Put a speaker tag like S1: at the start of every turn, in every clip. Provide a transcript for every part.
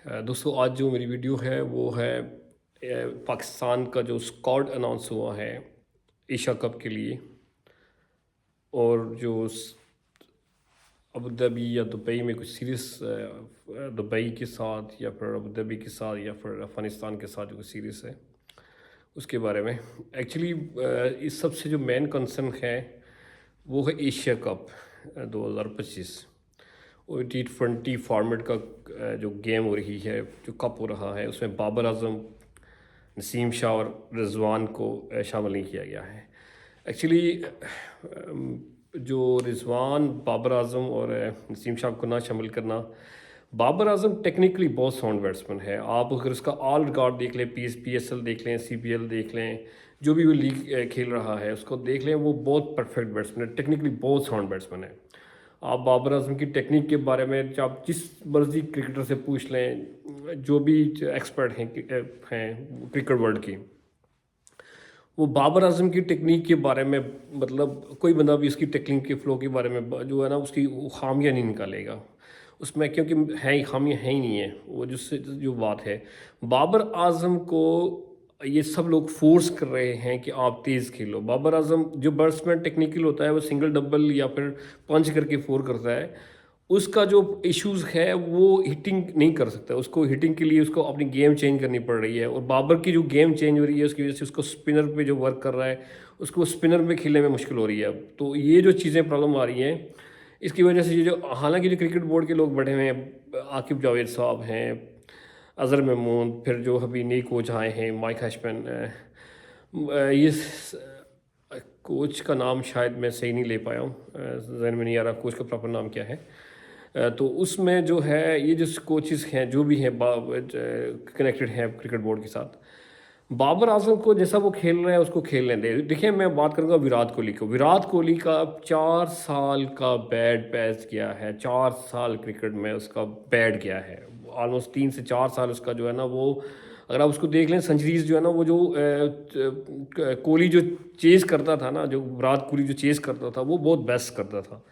S1: दोस्तों आज जो मेरी वीडियो है वो है पाकिस्तान का जो स्क्वाड अनाउंस हुआ है एशिया कप के लिए। और जो अबू धाबी या दुबई में कुछ सीरीज़ दुबई के साथ या फिर अबू धाबी के साथ या फिर अफ़गानिस्तान के साथ जो सीरीज़ है उसके बारे में एक्चुअली इस सबसे जो मेन कंसर्न है वो है एशिया कप 2025 और T20 फॉर्मेट का जो गेम हो रही है, जो कप हो रहा है, उसमें बाबर आजम, नसीम शाह और रिजवान को शामिल नहीं किया गया है। एक्चुअली जो रिजवान, बाबर आजम और नसीम शाह को ना शामिल करना, बाबर आजम टेक्निकली बहुत साउंड बैट्समैन है। आप अगर उसका ऑल रिकॉर्ड देख लें, PSL देख लें, CPL देख लें, जो भी वो लीग खेल रहा है उसको देख लें, वो बहुत परफेक्ट बैट्समैन है, टेक्निकली बहुत साउंड बैट्समैन है। आप बाबर आजम की टेक्निक के बारे में आप जिस मर्जी क्रिकेटर से पूछ लें, जो भी एक्सपर्ट हैं क्रिकेट वर्ल्ड की, वो बाबर आजम की टेक्निक के बारे में, मतलब कोई बंदा भी उसकी टेक्निक के फ्लो के बारे में जो है ना उसकी खामियां नहीं निकालेगा उसमें, क्योंकि है ही खामियां है ही नहीं है वो। जिससे जो बात है, बाबर आजम को ये सब लोग फोर्स कर रहे हैं कि आप तेज़ खेलो। बाबर आजम जो बैट्समैन टेक्निकल होता है वो सिंगल डबल या फिर पंच करके फोर करता है, उसका जो इश्यूज़ है वो हिटिंग नहीं कर सकता। उसको हिटिंग के लिए उसको अपनी गेम चेंज करनी पड़ रही है, और बाबर की जो गेम चेंज हो रही है उसकी वजह से उसको स्पिनर पे जो वर्क कर रहा है उसको स्पिनर में खेलने में मुश्किल हो रही है। अब तो ये जो चीज़ें प्रॉब्लम आ रही हैं, इसकी वजह से ये जो, हालांकि जो क्रिकेट बोर्ड के लोग बैठे हुए हैं, आकिब जावेद साहब हैं, अज़हर महमूद, फिर जो अभी नए कोच आए हैं माइक हैशमैन, ये कोच का नाम शायद मैं सही नहीं ले पाया हूँ, जहन में नहीं आ रहा कोच का प्रॉपर नाम क्या है। तो उसमें जो है ये जो कोचेस हैं जो भी हैं कनेक्टेड हैं क्रिकेट बोर्ड के साथ, बाबर आजम को जैसा वो खेल रहा है उसको खेलने दे। देखिए मैं बात करूँगा विराट कोहली को। विराट कोहली का 4 साल का बैड पैच गया है, 4 साल क्रिकेट में उसका बैड गया है, ऑलमोस्ट 3 से 4 साल उसका जो है ना वो, अगर आप उसको देख लें सेंचुरीज जो है ना, वो जो कोहली जो चेज़ करता था ना, जो विराट कोहली जो चेज़ करता था वो बहुत बेस्ट करता था।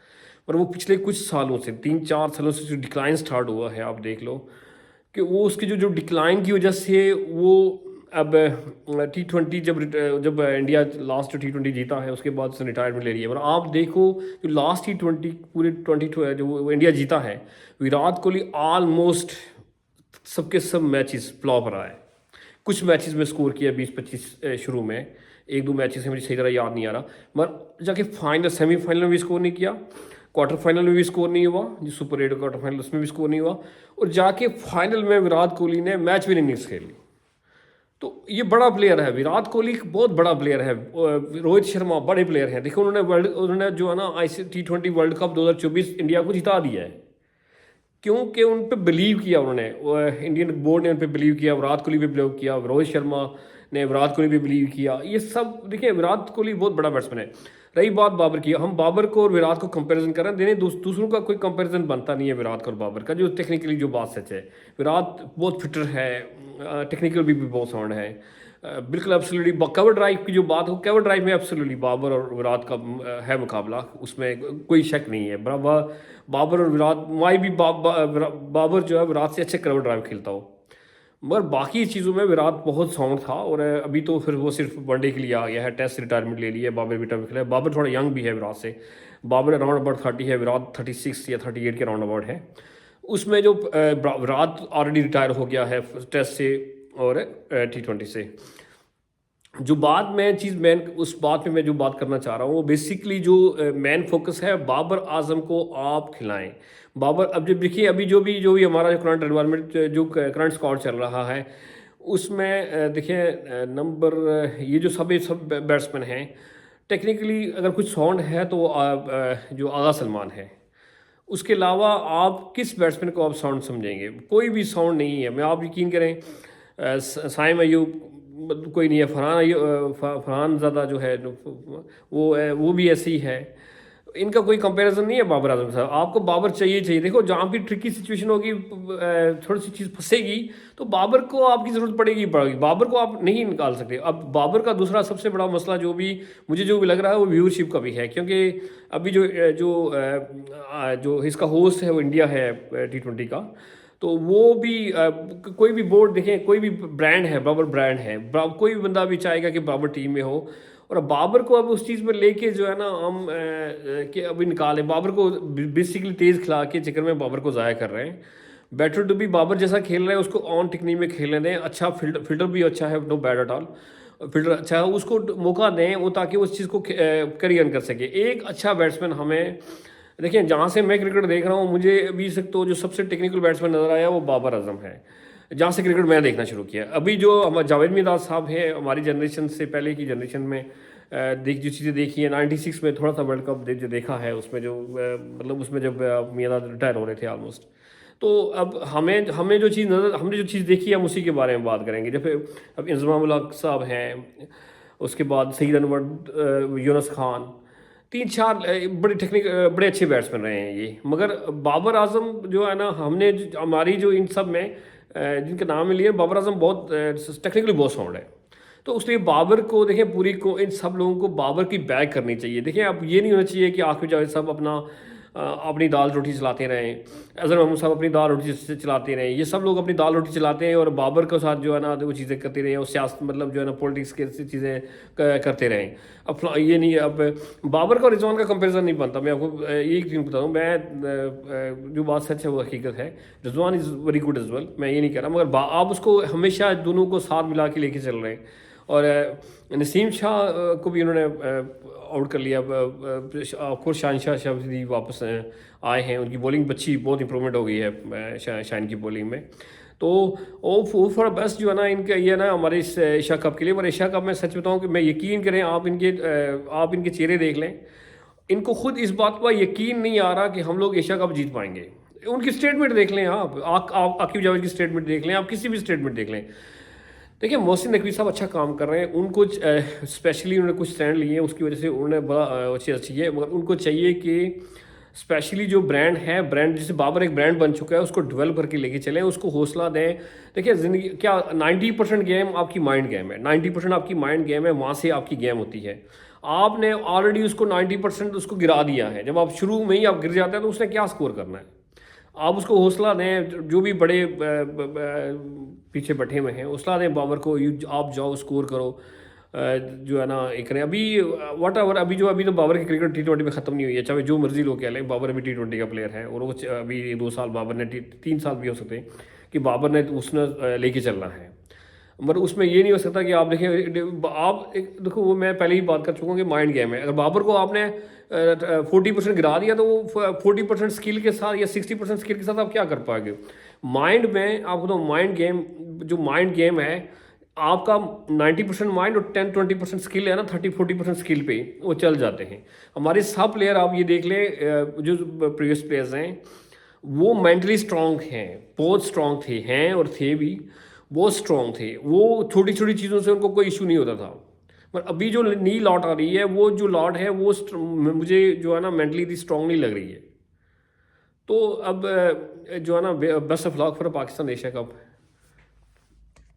S1: पर वो पिछले कुछ सालों से, 3-4 सालों से जो डिक्लाइन स्टार्ट हुआ है, आप देख लो कि वो उसकी जो जो डिक्लाइन की वजह से वो अब T20 जब इंडिया लास्ट T20 जीता है उसके बाद उसने रिटायरमेंट ले लिया है। और आप देखो जो लास्ट T20 पूरे 22 है जो वो इंडिया जीता है, विराट कोहली ऑलमोस्ट सबके सब मैचेस फ्लॉप रहा है। कुछ मैचेस में स्कोर किया 20-25 शुरू में, 1-2 मैचेस से मुझे सही तरह याद नहीं आ रहा, मगर जाके फाइनल सेमीफाइनल में भी स्कोर नहीं किया, क्वार्टर फाइनल में भी स्कोर नहीं हुआ, जो सुपर 8 क्वार्टर फाइनल उसमें भी स्कोर नहीं हुआ, और जाके फाइनल में विराट कोहली ने मैच विनिंग इनिंग्स खेली। तो ये बड़ा प्लेयर है, विराट कोहली एक बहुत बड़ा प्लेयर है। रोहित शर्मा बड़े प्लेयर हैं। देखो उन्होंने जो है ना T20 वर्ल्ड कप 2024 इंडिया को जिता दिया है, क्योंकि उन पे बिलीव किया उन्होंने, इंडियन बोर्ड ने उन पे बिलीव किया, विराट कोहली पे बिलीव किया, रोहित शर्मा ने विराट कोहली पे बिलीव किया। ये सब देखिए, विराट कोहली बहुत बड़ा बैट्समैन है। रही बात बाबर की, हम बाबर को और विराट को कंपैरिजन कर रहे हैं, देने दूसरों का कोई कंपैरिजन बनता नहीं है विराट और बाबर का। जो टेक्निकली जो बात सच है, विराट बहुत फिटर है, टेक्निकल भी बहुत साउंड है, बिल्कुल एब्सोल्युटली। कवर ड्राइव की जो बात हो, कवर ड्राइव में एब्सोल्युटली बाबर और विराट का है मुकाबला, उसमें कोई शक नहीं है। बराबर बाबर और विराट, माई भी बाबर जो है विराट से अच्छे कवर ड्राइव खेलता हो, मगर बाकी चीज़ों में विराट बहुत साउंड था। और अभी तो फिर वो सिर्फ वनडे के लिए आ गया है, टेस्ट रिटायरमेंट ले लिया है, बाबर भी रिटायरमेंट खेला है। बाबर थोड़ा यंग भी है विराट से, बाबर अराउंड अबाउट 30 है, विराट 36 या 38 के अराउंड अबाउट है। उसमें जो विराट ऑलरेडी रिटायर हो गया है टेस्ट से और T20 से। जो बात मैं चीज़ मैन उस बात में मैं जो बात करना चाह रहा हूँ, वो बेसिकली जो मेन फोकस है, बाबर आजम को आप खिलाएं। बाबर, अब जब देखिए अभी जो भी हमारा जो करंट एनवायरनमेंट, जो करंट स्क्वाड चल रहा है, उसमें देखिए नंबर, ये जो सब बैट्समैन हैं, टेक्निकली अगर कुछ साउंड है तो जो आगा सलमान है। उसके अलावा आप किस बैट्समैन को आप साउंड समझेंगे? कोई भी साउंड नहीं है। मैं, आप यकीन करें, साइम अयूब कोई नहीं है, फरहान ज़्यादा जो है वो भी ऐसी है। इनका कोई कंपैरिजन नहीं है बाबर आजम साहब। आपको बाबर चाहिए। देखो जहाँ भी ट्रिकी सिचुएशन होगी, थोड़ी सी चीज़ फंसेगी, तो बाबर को आपकी ज़रूरत पड़ेगी। बाबर को आप नहीं निकाल सकते। अब बाबर का दूसरा सबसे बड़ा मसला जो भी लग रहा है, वो व्यूअरशिप का भी है, क्योंकि अभी जो इसका होस्ट है वो इंडिया है T20 का। तो वो भी कोई भी बोर्ड देखें, कोई भी ब्रांड है, बाबर ब्रांड है, कोई भी बंदा भी चाहेगा कि बाबर टीम में हो। और अब बाबर को अब उस चीज़ पर लेके जो है ना हम कि अभी निकालें, बाबर को बेसिकली तेज़ खिला के चक्कर में बाबर को ज़ाया कर रहे हैं। बेटर टू बी बाबर जैसा खेल रहे हैं, उसको ऑन टेक्निक में खेलने दें। अच्छा फिल्टर भी अच्छा है, no bad at all, filter अच्छा है, उसको मौका दें वो, ताकि उस चीज़ को कैरी ऑन कर सके। एक अच्छा बैट्समैन हमें, देखिए जहाँ से मैं क्रिकेट देख रहा हूँ, मुझे अभी तक तो जो सबसे टेक्निकल बैट्समैन नज़र आया वो बाबर आजम है, जहाँ से क्रिकेट मैं देखना शुरू किया। अभी जो हमारे जावेद मियां साहब हैं, हमारी जनरेशन से पहले की जनरेशन में जो चीज़ें देखी है, 96 में थोड़ा सा वर्ल्ड कप जो देखा है, उसमें जो मतलब उसमें जब मियां रिटायर हो रहे थे ऑलमोस्ट। तो अब हमने जो चीज़ देखी है, हम उसी के बारे में बात करेंगे। जैसे अब इंजमाम उल हक साहब हैं, उसके बाद सईद अनवर, यूनुस खान, 3-4 बड़े अच्छे बैट्समैन रहे हैं ये। मगर बाबर आजम जो है ना, हमारी जो इन सब में जिनके नाम लिए, बाबर आजम बहुत टेक्निकली बहुत साउंड है। तो उसलिए बाबर को देखें, पूरी को इन सब लोगों को बाबर की बैक करनी चाहिए। देखिए अब ये नहीं होना चाहिए कि आखिर जावेद साहब अपनी दाल रोटी चलाते रहें, अजहर महमूद साहब अपनी दाल रोटी चलाते रहें, ये सब लोग अपनी दाल रोटी चलाते हैं और बाबर के साथ जो है ना वो चीज़ें करते रहें, और सियासत मतलब जो है ना पॉलिटिक्स के चीज़ें करते रहें। अब ये नहीं, अब बाबर का और रिजवान का कंपैरिजन नहीं बनता। मैं आपको एक चीज़ बता दूँ, मैं जो बात सच है वो हकीकत है, Rizwan is very good as well, मैं ये नहीं कह रहा, मगर आप उसको हमेशा दोनों को साथ मिला के लेके चल रहे हैं। और नसीम शाह को भी उन्होंने आउट कर लिया। ऑफकोर्स शाहनशाह शाह वापस आए हैं, उनकी बॉलिंग अच्छी, बहुत इंप्रूवमेंट हो गई है शाइन की बॉलिंग में। तो वो फॉर बेस्ट जो है ना इनका ये ना हमारे इस एशिया कप के लिए। और एशिया कप में सच बताऊं कि मैं यकीन करें, आप इनके चेहरे देख लें, इनको खुद इस बात पर यकीन नहीं आ रहा कि हम लोग एशिया कप जीत पाएंगे। उनकी स्टेटमेंट देख लें, आप आकिब जावेद की स्टेटमेंट देख लें, आप किसी भी स्टेटमेंट देख लें। देखिए मोहसिन नकवी साहब अच्छा काम कर रहे हैं, उनको स्पेशली उन्होंने कुछ स्टैंड लिए हैं, उसकी वजह से उन्होंने बड़ा अच्छी है। मगर उनको चाहिए कि स्पेशली जो ब्रांड जैसे बाबर एक ब्रांड बन चुका है, उसको डेवलप करके लेके चलें, उसको हौसला दें। देखिए ज़िंदगी क्या 90% गेम आपकी माइंड गेम है, 90% आपकी माइंड गेम है, वहाँ से आपकी गेम होती है। आपने ऑलरेडी उसको 90% उसको गिरा दिया है। जब आप शुरू में ही आप गिर जाते हैं तो उसने क्या स्कोर करना है? आप उसको हौसला दें, जो भी बड़े पीछे बैठे हुए हैं, हौसला दें बाबर को, आप जाओ स्कोर करो, जो है ना एक करें। अभी तो बाबर की क्रिकेट T20 में ख़त्म नहीं हुई है, चाहे जो मर्जी लोग कह लें, बाबर अभी T20 का प्लेयर है। और वो अभी 2 साल बाबर ने 3 साल भी हो सकते हैं कि बाबर ने उसने लेके चलना है। मगर उसमें ये नहीं हो सकता कि आप देखें, देखो वो मैं पहले ही बात कर चुका हूँ कि माइंड गेम है। अगर बाबर को आपने 40% गिरा दिया तो वो 40% स्किल के साथ या 60% स्किल के साथ आप क्या कर पाएंगे? माइंड में आपको तो माइंड गेम है आपका, 90% माइंड और 10-20% स्किल है ना, 30-40% स्किल पे वो चल जाते हैं। हमारे सब प्लेयर आप ये देख लें, जो प्रीवियस प्लेयर्स हैं वो मेंटली स्ट्रांग हैं, बहुत स्ट्रांग हैं और थे भी बहुत स्ट्रांग थे। वो छोटी छोटी चीज़ों से उनको कोई इशू नहीं होता था। पर अभी जो नी लॉट आ रही है, वो जो लॉट है वो मुझे जो है ना मेंटली इतनी स्ट्रांग नहीं लग रही है। तो अब जो है ना best of luck for Pakistan Asia cup.